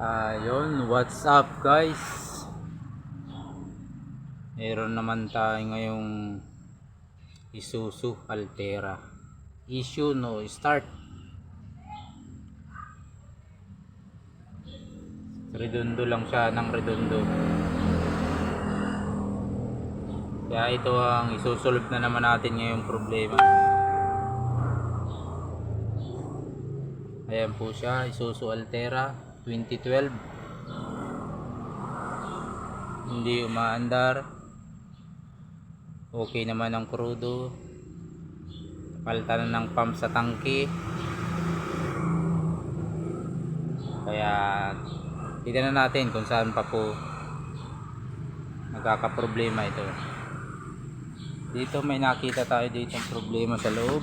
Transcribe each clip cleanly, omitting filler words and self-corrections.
Ayun, what's up guys? Meron naman tayo ngayong Isuzu Altera. Issue no start. Redondo lang siya ng redondo. Kaya ito ang isusolve na naman natin ngayong problema. Ayan po siya, Isuzu Altera 2012. Hindi umaandar. Okay naman ang krudo. Palitan na ng pump sa tangke. Kaya tignan na natin kung saan pa po nagkakaproblema ito. Dito may nakita tayo dito ang problema sa loob.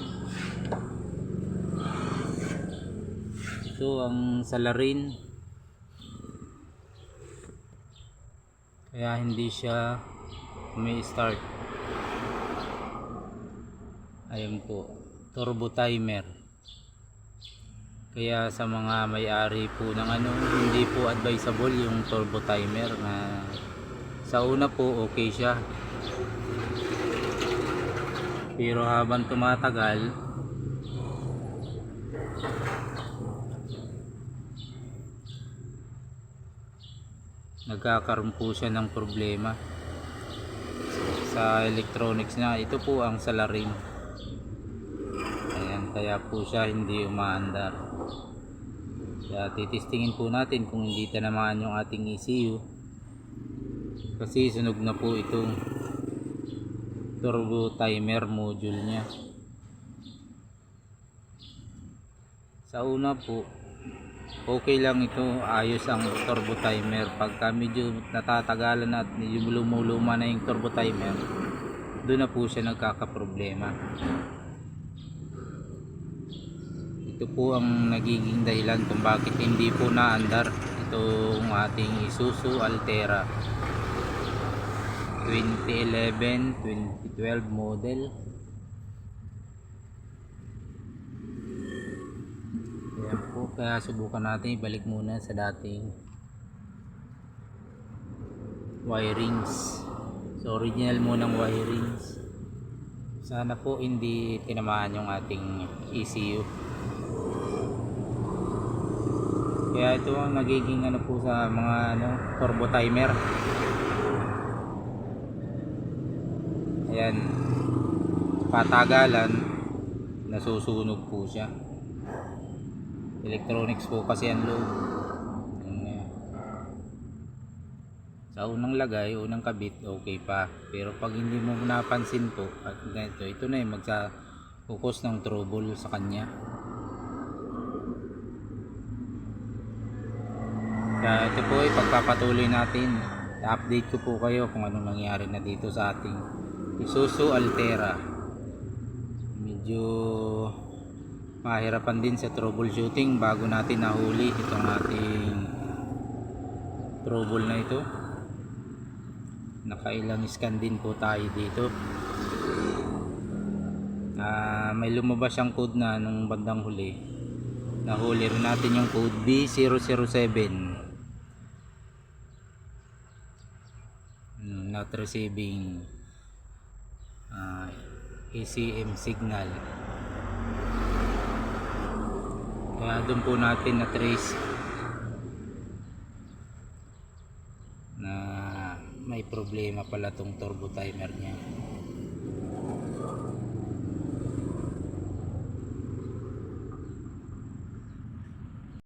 Ito ang salarin. Kaya hindi siya umi-start. Ayun po, turbo timer. Kaya sa mga may-ari po ng hindi po advisable yung turbo timer. Na sa una po okay siya, pero habang tumatagal nagkakaroon po siya ng problema sa electronics niya. Ito po ang salarin. Ayan, kaya po siya hindi umaandar. Kaya titistingin po natin kung hindi tinamaan yung ating ECU, kasi sunog na po itong turbo timer module niya. Sa una po okay lang ito, ayos ang turbo timer. Pagka medyo natatagalan at medyo lumuluma na yung turbo timer, doon na po siya nagkakaproblema. Ito po ang nagiging dahilan kung bakit hindi po naandar itong ating Isuzu Altera 2011-2012 model. Ayan po, kaya subukan natin ibalik muna sa dating wirings. So original munang wirings. Sana po hindi tinamaan yung ating ECU. Kaya ito ang nagiging po sa mga turbo timer. Ayan, patagalan nasusunog po siya. Electronics po kasi ang loob. Sa unang lagay, unang kabit, okay pa. Pero pag hindi mo napansin po at ganito, ito na yung magsa-focus ng trouble sa kanya. Kaya ito po ay pagpapatuloy natin. I-update ko po kayo kung anong nangyari na dito sa ating Isuzu Altera. Medyo mahirapan din sa troubleshooting bago natin nahuli itong ating trouble na ito. Nakailang scan din po tayo dito. May lumabas siyang code na nung bandang huli. Nahuli rin natin yung code B007. Not receiving ECM signal. Kaya doon po natin na trace na may problema pala tong turbo timer niya.